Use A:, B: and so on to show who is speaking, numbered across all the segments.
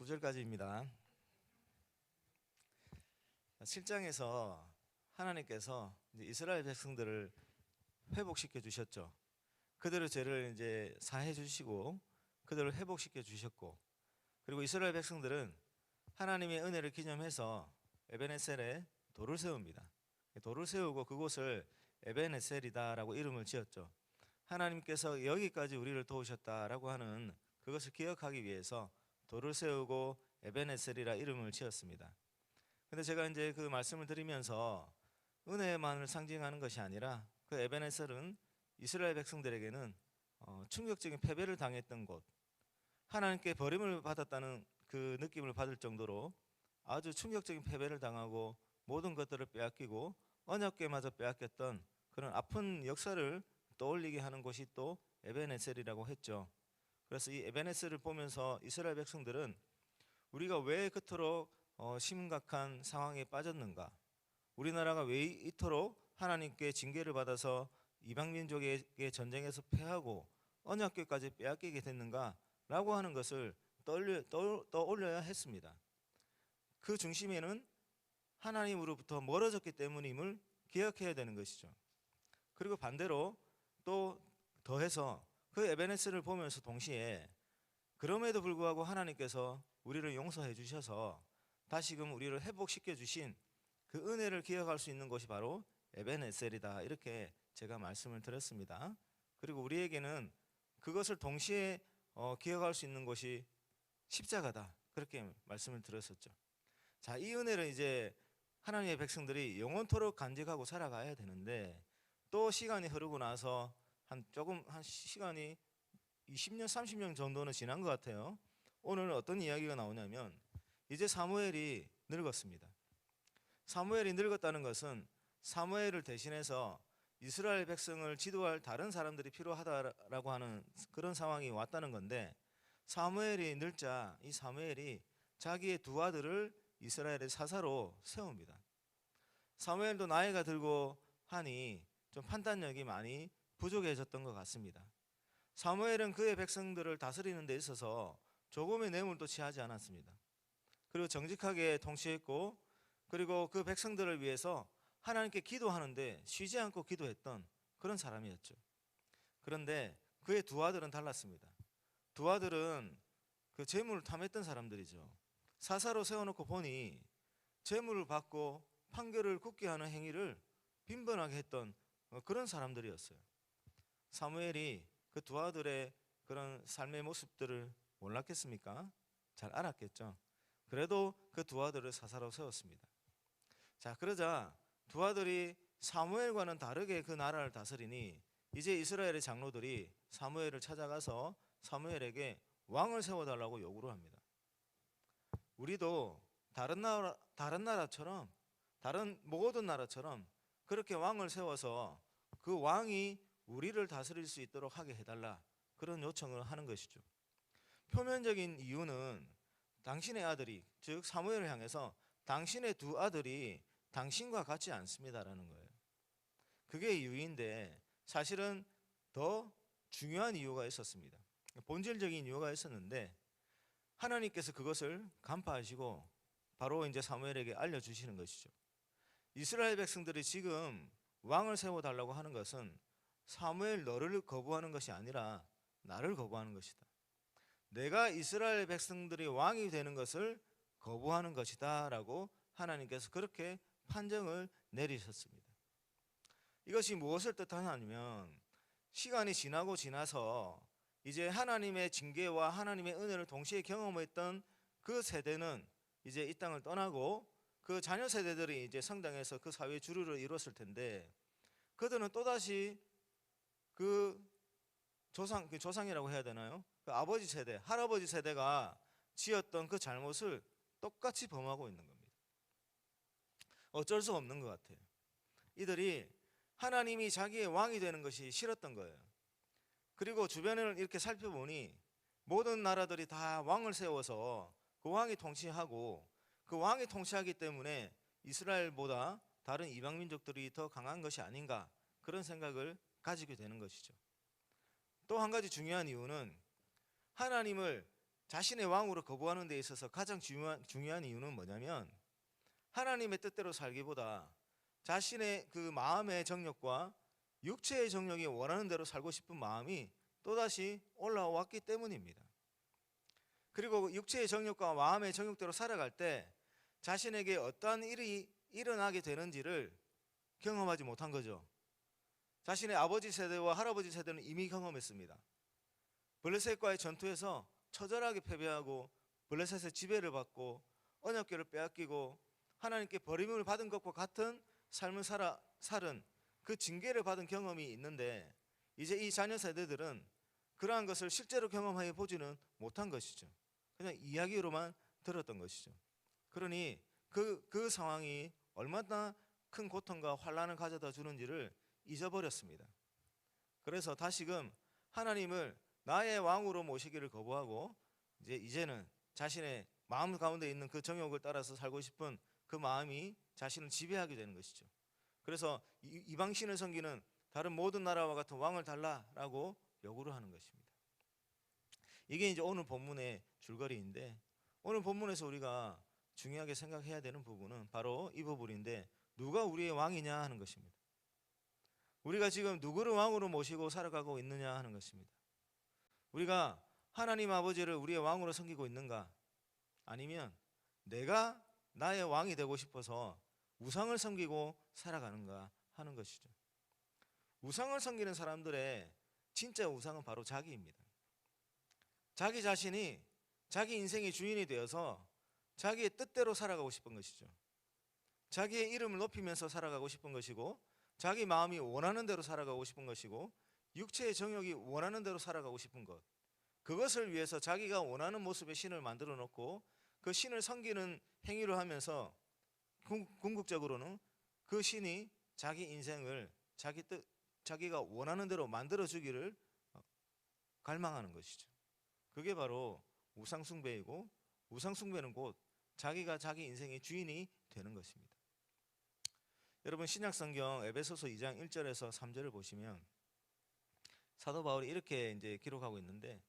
A: 9절까지입니다. 7장에서 하나님께서 이제 이스라엘 백성들을 회복시켜 주셨죠. 그들의 죄를 이제 사해 주시고 그들을 회복시켜 주셨고, 그리고 이스라엘 백성들은 하나님의 은혜를 기념해서 에벤에셀에 돌을 세웁니다. 돌을 세우고 그곳을 에벤에셀이다라고 이름을 지었죠. 하나님께서 여기까지 우리를 도우셨다라고 하는 그것을 기억하기 위해서 돌을 세우고 에벤에셀이라 이름을 지었습니다. 근데 제가 이제 그 말씀을 드리면서 은혜만을 상징하는 것이 아니라 그 에벤에셀은 이스라엘 백성들에게는 충격적인 패배를 당했던 곳, 하나님께 버림을 받았다는 그 느낌을 받을 정도로 아주 충격적인 패배를 당하고 모든 것들을 빼앗기고 언약궤마저 빼앗겼던 그런 아픈 역사를 떠올리게 하는 곳이 또 에벤에셀이라고 했죠. 그래서 이 에벤에셀을 보면서 이스라엘 백성들은 우리가 왜 그토록 심각한 상황에 빠졌는가, 우리나라가 왜 이토록 하나님께 징계를 받아서 이방민족에게 전쟁에서 패하고 언약궤까지 빼앗기게 됐는가 라고 하는 것을 떠올려야 했습니다. 그 중심에는 하나님으로부터 멀어졌기 때문임을 기억해야 되는 것이죠. 그리고 반대로 또 더해서 그 에베네스를 보면서 동시에 그럼에도 불구하고 하나님께서 우리를 용서해 주셔서 다시금 우리를 회복시켜 주신 그 은혜를 기억할 수 있는 것이 바로 에베네셀이다, 이렇게 제가 말씀을 드렸습니다. 그리고 우리에게는 그것을 동시에 기억할 수 있는 것이 십자가다, 그렇게 말씀을 드렸었죠. 자, 이 은혜를 이제 하나님의 백성들이 영원토록 간직하고 살아가야 되는데, 또 시간이 흐르고 나서 한 시간이 20년, 30년 정도는 지난 것 같아요. 오늘 어떤 이야기가 나오냐면 이제 사무엘이 늙었습니다. 사무엘이 늙었다는 것은 사무엘을 대신해서 이스라엘 백성을 지도할 다른 사람들이 필요하다라고 하는 그런 상황이 왔다는 건데, 사무엘이 늙자 이 사무엘이 자기의 두 아들을 이스라엘의 사사로 세웁니다. 사무엘도 나이가 들고 하니 좀 판단력이 많이 부족해졌던 것 같습니다. 사무엘은 그의 백성들을 다스리는 데 있어서 조금의 뇌물도 취하지 않았습니다. 그리고 정직하게 통치했고, 그리고 그 백성들을 위해서 하나님께 기도하는데 쉬지 않고 기도했던 그런 사람이었죠. 그런데 그의 두 아들은 달랐습니다. 두 아들은 그 재물을 탐했던 사람들이죠. 사사로 세워놓고 보니 재물을 받고 판결을 굳게 하는 행위를 빈번하게 했던 그런 사람들이었어요. 사무엘이 그 두 아들의 그런 삶의 모습들을 몰랐겠습니까? 잘 알았겠죠. 그래도 그 두 아들을 사사로 세웠습니다. 자, 그러자 두 아들이 사무엘과는 다르게 그 나라를 다스리니 이제 이스라엘의 장로들이 사무엘을 찾아가서 사무엘에게 왕을 세워달라고 요구를 합니다. 우리도 다른 나라처럼, 다른 모든 나라처럼 그렇게 왕을 세워서 그 왕이 우리를 다스릴 수 있도록 하게 해달라, 그런 요청을 하는 것이죠. 표면적인 이유는 당신의 아들이, 즉 사무엘을 향해서 당신의 두 아들이 당신과 같지 않습니다라는 거예요. 그게 이유인데 사실은 더 중요한 이유가 있었습니다. 본질적인 이유가 있었는데 하나님께서 그것을 간파하시고 바로 이제 사무엘에게 알려주시는 것이죠. 이스라엘 백성들이 지금 왕을 세워달라고 하는 것은 사무엘 너를 거부하는 것이 아니라 나를 거부하는 것이다. 내가 이스라엘 백성들이 왕이 되는 것을 거부하는 것이다 라고 하나님께서 그렇게 판정을 내리셨습니다. 이것이 무엇을 뜻하냐면 시간이 지나고 지나서 이제 하나님의 징계와 하나님의 은혜를 동시에 경험했던 그 세대는 이제 이 땅을 떠나고 그 자녀 세대들이 이제 성장해서 그 사회의 주류를 이뤘을 텐데, 그들은 또다시 그 조상이라고 해야 되나요? 그 아버지 세대, 할아버지 세대가 지었던 그 잘못을 똑같이 범하고 있는 겁니다. 어쩔 수 없는 것 같아요. 이들이 하나님이 자기의 왕이 되는 것이 싫었던 거예요. 그리고 주변을 이렇게 살펴보니 모든 나라들이 다 왕을 세워서 그 왕이 통치하고, 그 왕이 통치하기 때문에 이스라엘보다 다른 이방 민족들이 더 강한 것이 아닌가, 그런 생각을 가지게 되는 것이죠. 또 한 가지 중요한 이유는 하나님을 자신의 왕으로 거부하는 데 있어서 가장 중요한 이유는 뭐냐면 하나님의 뜻대로 살기보다 자신의 그 마음의 정욕과 육체의 정욕이 원하는 대로 살고 싶은 마음이 또다시 올라왔기 때문입니다. 그리고 육체의 정욕과 마음의 정욕대로 살아갈 때 자신에게 어떠한 일이 일어나게 되는지를 경험하지 못한 거죠. 자신의 아버지 세대와 할아버지 세대는 이미 경험했습니다. 블레셋과의 전투에서 처절하게 패배하고 블레셋의 지배를 받고 언약궤를 빼앗기고 하나님께 버림을 받은 것과 같은 삶을 살은 그 징계를 받은 경험이 있는데 이제 이 자녀 세대들은 그러한 것을 실제로 경험해 보지는 못한 것이죠. 그냥 이야기로만 들었던 것이죠. 그러니 그 상황이 얼마나 큰 고통과 환난을 가져다 주는지를 잊어버렸습니다. 그래서 다시금 하나님을 나의 왕으로 모시기를 거부하고 이제는 자신의 마음 가운데 있는 그 정욕을 따라서 살고 싶은 그 마음이 자신을 지배하게 되는 것이죠. 그래서 이방신을 섬기는 다른 모든 나라와 같은 왕을 달라라고 요구를 하는 것입니다. 이게 이제 오늘 본문의 줄거리인데, 오늘 본문에서 우리가 중요하게 생각해야 되는 부분은 바로 이 부분인데, 누가 우리의 왕이냐 하는 것입니다. 우리가 지금 누구를 왕으로 모시고 살아가고 있느냐 하는 것입니다. 우리가 하나님 아버지를 우리의 왕으로 섬기고 있는가, 아니면 내가 나의 왕이 되고 싶어서 우상을 섬기고 살아가는가 하는 것이죠. 우상을 섬기는 사람들의 진짜 우상은 바로 자기입니다. 자기 자신이 자기 인생의 주인이 되어서 자기의 뜻대로 살아가고 싶은 것이죠. 자기의 이름을 높이면서 살아가고 싶은 것이고, 자기 마음이 원하는 대로 살아가고 싶은 것이고, 육체의 정욕이 원하는 대로 살아가고 싶은 것, 그것을 위해서 자기가 원하는 모습의 신을 만들어 놓고 그 신을 섬기는 행위를 하면서 궁극적으로는 그 신이 자기 인생을 자기가 원하는 대로 만들어 주기를 갈망하는 것이죠. 그게 바로 우상숭배이고, 우상숭배는 곧 자기가 자기 인생의 주인이 되는 것입니다. 여러분, 신약성경 에베소서 2장 1절에서 3절을 보시면 사도 바울이 이렇게 이제 기록하고 있는데,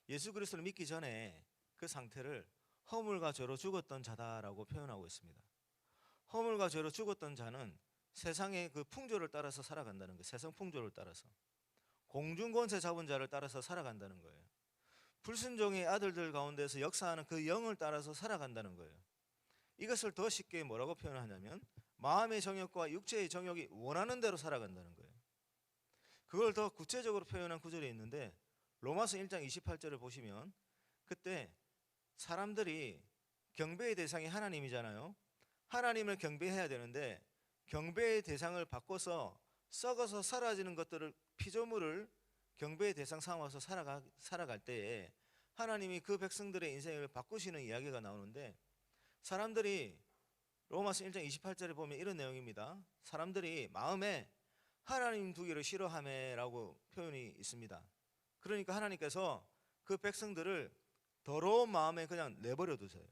A: 예수 그리스도를 믿기 전에 그 상태를 허물과 죄로 죽었던 자다라고 표현하고 있습니다. 허물과 죄로 죽었던 자는 세상의 그 풍조를 따라서 살아간다는 거예요. 세상 풍조를 따라서 공중권세 잡은 자를 따라서 살아간다는 거예요. 불순종의 아들들 가운데서 역사하는 그 영을 따라서 살아간다는 거예요. 이것을 더 쉽게 뭐라고 표현하냐면 마음의 정욕과 육체의 정욕이 원하는 대로 살아간다는 거예요. 그걸 더 구체적으로 표현한 구절이 있는데, 로마서 1장 28절을 보시면 그때 사람들이 경배의 대상이 하나님이잖아요. 하나님을 경배해야 되는데 경배의 대상을 바꿔서 썩어서 사라지는 것들을, 피조물을 경배의 대상 삼아서 살아갈 때에 하나님이 그 백성들의 인생을 바꾸시는 이야기가 나오는데, 사람들이 로마서 1장 28절에 보면 이런 내용입니다. 사람들이 마음에 하나님 두기를 싫어하매라고 표현이 있습니다. 그러니까 하나님께서 그 백성들을 더러운 마음에 그냥 내버려 두세요.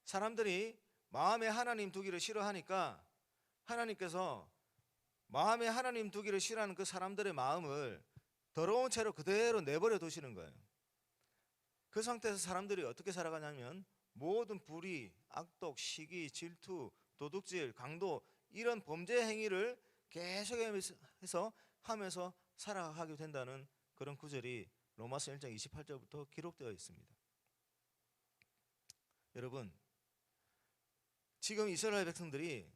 A: 사람들이 마음에 하나님 두기를 싫어하니까 하나님께서 마음에 하나님 두기를 싫어하는 그 사람들의 마음을 더러운 채로 그대로 내버려 두시는 거예요. 그 상태에서 사람들이 어떻게 살아가냐면 모든 불의, 악독, 시기, 질투, 도둑질, 강도, 이런 범죄 행위를 계속해서 하면서 살아가게 된다는 그런 구절이 로마서 1장 28절부터 기록되어 있습니다. 여러분, 지금 이스라엘 백성들이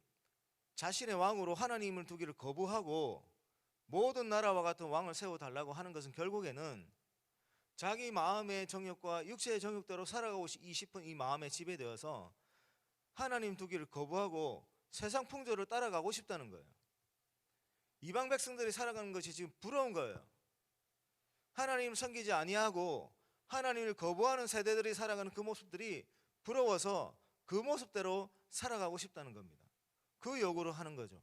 A: 자신의 왕으로 하나님을 두기를 거부하고 모든 나라와 같은 왕을 세워달라고 하는 것은 결국에는 자기 마음의 정욕과 육체의 정욕대로 살아가고 싶은 이 마음에 지배되어서 하나님 두기를 거부하고 세상 풍조를 따라가고 싶다는 거예요. 이방 백성들이 살아가는 것이 지금 부러운 거예요. 하나님을 섬기지 아니하고 하나님을 거부하는 세대들이 살아가는 그 모습들이 부러워서 그 모습대로 살아가고 싶다는 겁니다. 그 요구를 하는 거죠.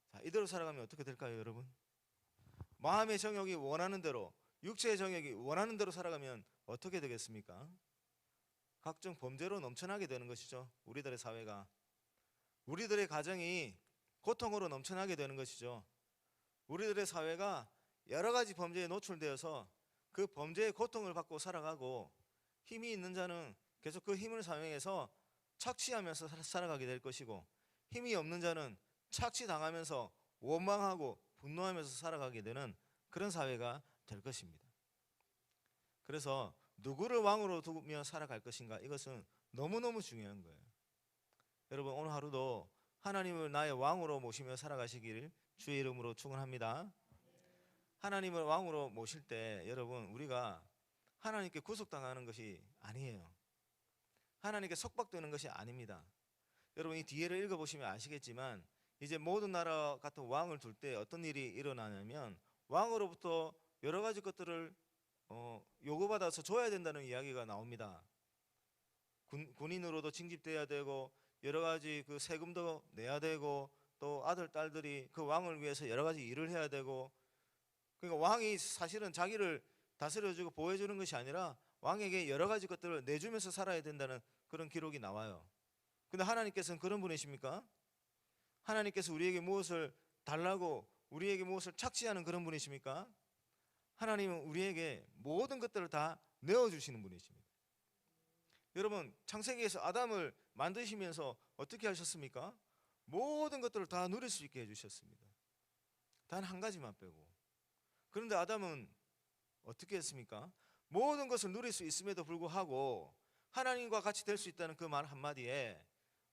A: 자, 이대로 살아가면 어떻게 될까요, 여러분? 마음의 정욕이 원하는 대로, 육체의 정욕이 원하는 대로 살아가면 어떻게 되겠습니까? 각종 범죄로 넘쳐나게 되는 것이죠. 우리들의 사회가, 우리들의 가정이 고통으로 넘쳐나게 되는 것이죠. 우리들의 사회가 여러 가지 범죄에 노출되어서 그 범죄의 고통을 받고 살아가고, 힘이 있는 자는 계속 그 힘을 사용해서 착취하면서 살아가게 될 것이고, 힘이 없는 자는 착취당하면서 원망하고 분노하면서 살아가게 되는 그런 사회가 될 것입니다. 그래서 누구를 왕으로 두며 살아갈 것인가, 이것은 너무너무 중요한 거예요. 여러분, 오늘 하루도 하나님을 나의 왕으로 모시며 살아가시기를 주의 이름으로 축원합니다. 하나님을 왕으로 모실 때 여러분, 우리가 하나님께 구속당하는 것이 아니에요. 하나님께 속박되는 것이 아닙니다. 여러분, 이 뒤에를 읽어보시면 아시겠지만, 이제 모든 나라 같은 왕을 둘 때 어떤 일이 일어나냐면, 왕으로부터 여러 가지 것들을 요구받아서 줘야 된다는 이야기가 나옵니다. 군인으로도 징집돼야 되고, 여러 가지 그 세금도 내야 되고, 또 아들 딸들이 그 왕을 위해서 여러 가지 일을 해야 되고, 그러니까 왕이 사실은 자기를 다스려주고 보호해주는 것이 아니라 왕에게 여러 가지 것들을 내주면서 살아야 된다는 그런 기록이 나와요. 근데 하나님께서는 그런 분이십니까? 하나님께서 우리에게 무엇을 달라고, 우리에게 무엇을 착취하는 그런 분이십니까? 하나님은 우리에게 모든 것들을 다 내어주시는 분이십니다. 여러분, 창세기에서 아담을 만드시면서 어떻게 하셨습니까? 모든 것들을 다 누릴 수 있게 해주셨습니다. 단 한 가지만 빼고. 그런데 아담은 어떻게 했습니까? 모든 것을 누릴 수 있음에도 불구하고 하나님과 같이 될 수 있다는 그 말 한마디에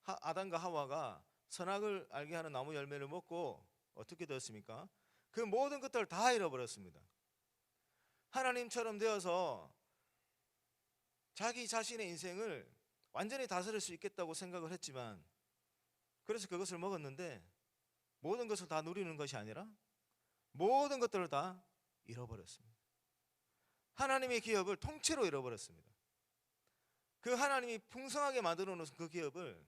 A: 아담과 하와가 선악을 알게 하는 나무 열매를 먹고 어떻게 되었습니까? 그 모든 것들을 다 잃어버렸습니다. 하나님처럼 되어서 자기 자신의 인생을 완전히 다스릴 수 있겠다고 생각을 했지만, 그래서 그것을 먹었는데 모든 것을 다 누리는 것이 아니라 모든 것들을 다 잃어버렸습니다. 하나님의 기업을 통째로 잃어버렸습니다. 그 하나님이 풍성하게 만들어 놓은 그 기업을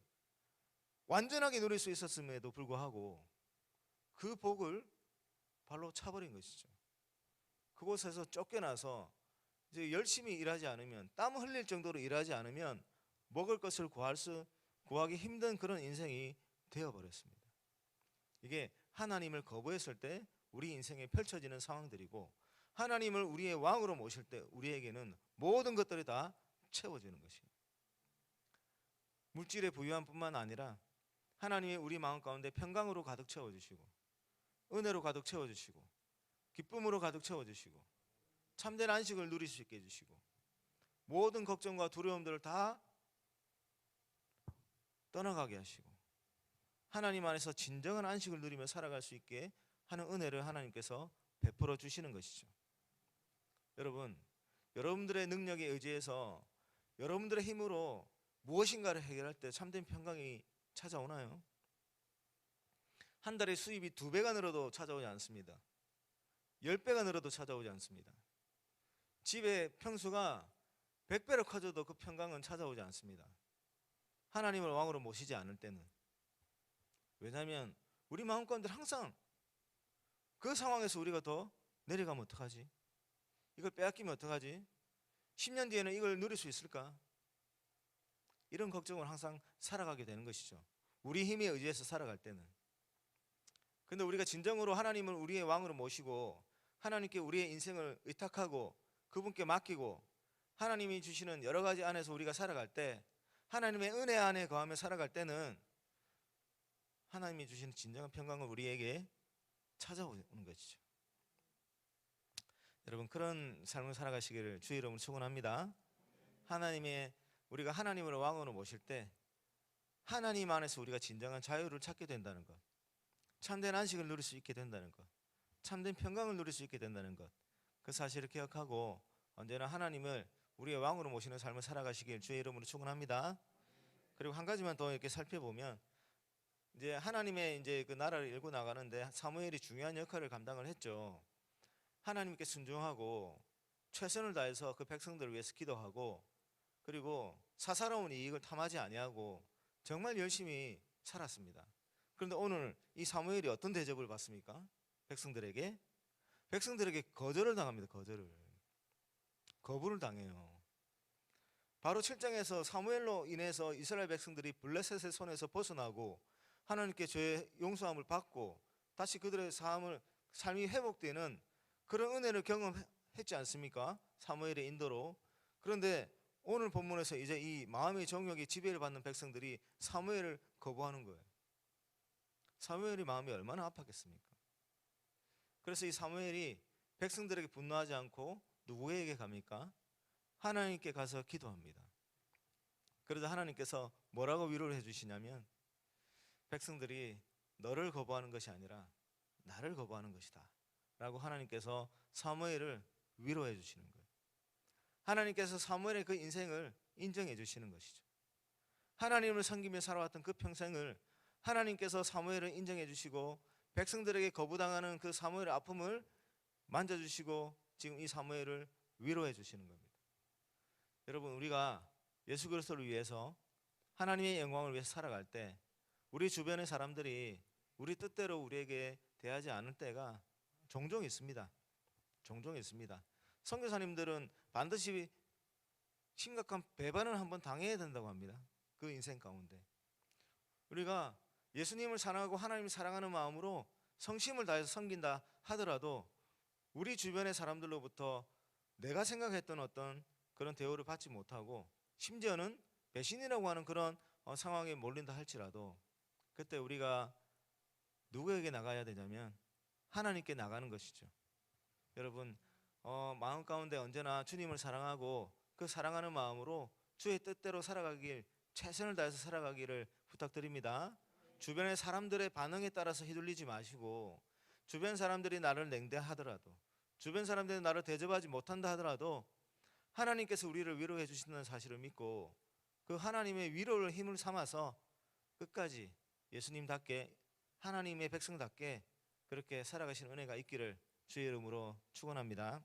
A: 완전하게 누릴 수 있었음에도 불구하고 그 복을 발로 차버린 것이죠. 그곳에서 쫓겨나서 이제 열심히 일하지 않으면, 땀 흘릴 정도로 일하지 않으면 먹을 것을 구하기 힘든 그런 인생이 되어버렸습니다. 이게 하나님을 거부했을 때 우리 인생에 펼쳐지는 상황들이고, 하나님을 우리의 왕으로 모실 때 우리에게는 모든 것들이 다 채워지는 것이에요. 물질의 부유함뿐만 아니라 하나님이 우리 마음 가운데 평강으로 가득 채워주시고, 은혜로 가득 채워주시고, 기쁨으로 가득 채워주시고, 참된 안식을 누릴 수 있게 해주시고, 모든 걱정과 두려움들을 다 떠나가게 하시고, 하나님 안에서 진정한 안식을 누리며 살아갈 수 있게 하는 은혜를 하나님께서 베풀어 주시는 것이죠. 여러분, 여러분들의 능력에 의지해서 여러분들의 힘으로 무엇인가를 해결할 때 참된 평강이 찾아오나요? 한 달에 수입이 2배가 늘어도 찾아오지 않습니다. 10배가 늘어도 찾아오지 않습니다. 집의 평수가 100배로 커져도 그 평강은 찾아오지 않습니다. 하나님을 왕으로 모시지 않을 때는. 왜냐하면 우리 마음 가운데 항상 그 상황에서 우리가 더 내려가면 어떡하지? 이걸 빼앗기면 어떡하지? 10년 뒤에는 이걸 누릴 수 있을까? 이런 걱정을 항상 살아가게 되는 것이죠. 우리 힘에 의지해서 살아갈 때는. 근데 우리가 진정으로 하나님을 우리의 왕으로 모시고 하나님께 우리의 인생을 의탁하고 그분께 맡기고 하나님이 주시는 여러 가지 안에서 우리가 살아갈 때, 하나님의 은혜 안에 거하며 살아갈 때는 하나님이 주시는 진정한 평강을 우리에게 찾아오는 것이죠. 여러분, 그런 삶을 살아가시기를 주의 이름으로 축원합니다. 우리가 하나님을 왕으로 모실 때 하나님 안에서 우리가 진정한 자유를 찾게 된다는 것, 참된 안식을 누릴 수 있게 된다는 것, 참된 평강을 누릴 수 있게 된다는 것, 그 사실을 기억하고 언제나 하나님을 우리의 왕으로 모시는 삶을 살아가시길 주의 이름으로 축원합니다. 그리고 한 가지만 더 이렇게 살펴보면, 이제 하나님의 이제 그 나라를 일구 나가는데 사무엘이 중요한 역할을 감당을 했죠. 하나님께 순종하고 최선을 다해서 그 백성들을 위해서 기도하고, 그리고 사사로운 이익을 탐하지 아니하고 정말 열심히 살았습니다. 그런데 오늘 이 사무엘이 어떤 대접을 받습니까? 백성들에게 거절을 당합니다. 거부를 당해요. 바로 7장에서 사무엘로 인해서 이스라엘 백성들이 블레셋의 손에서 벗어나고 하나님께 죄의 용서함을 받고 다시 그들의 삶이 회복되는 그런 은혜를 경험해 했지 않습니까? 사무엘의 인도로. 그런데 오늘 본문에서 이제 이 마음의 정욕이 지배를 받는 백성들이 사무엘을 거부하는 거예요. 사무엘이 마음이 얼마나 아팠겠습니까? 그래서 이 사무엘이 백성들에게 분노하지 않고 누구에게 갑니까? 하나님께 가서 기도합니다. 그러자 하나님께서 뭐라고 위로를 해주시냐면, 백성들이 너를 거부하는 것이 아니라 나를 거부하는 것이다 라고 하나님께서 사무엘을 위로해 주시는 거예요. 하나님께서 사무엘의 그 인생을 인정해 주시는 것이죠. 하나님을 섬기며 살아왔던 그 평생을 하나님께서 사무엘을 인정해 주시고, 백성들에게 거부당하는 그 사무엘의 아픔을 만져주시고 지금 이 사무엘을 위로해 주시는 겁니다. 여러분, 우리가 예수 그리스도를 위해서 하나님의 영광을 위해서 살아갈 때 우리 주변의 사람들이 우리 뜻대로 우리에게 대하지 않을 때가 종종 있습니다. 종종 있습니다. 선교사님들은 반드시 심각한 배반을 한번 당해야 된다고 합니다. 그 인생 가운데 우리가 예수님을 사랑하고 하나님을 사랑하는 마음으로 성심을 다해서 섬긴다 하더라도 우리 주변의 사람들로부터 내가 생각했던 어떤 그런 대우를 받지 못하고, 심지어는 배신이라고 하는 그런 상황에 몰린다 할지라도, 그때 우리가 누구에게 나가야 되냐면 하나님께 나가는 것이죠. 여러분, 마음 가운데 언제나 주님을 사랑하고 그 사랑하는 마음으로 주의 뜻대로 살아가길, 최선을 다해서 살아가기를 부탁드립니다. 주변의 사람들의 반응에 따라서 휘둘리지 마시고, 주변 사람들이 나를 냉대하더라도, 주변 사람들이 나를 대접하지 못한다 하더라도 하나님께서 우리를 위로해 주신다는 사실을 믿고 그 하나님의 위로를 힘을 삼아서 끝까지 예수님답게, 하나님의 백성답게 그렇게 살아가시는 은혜가 있기를 주의 이름으로 축원합니다.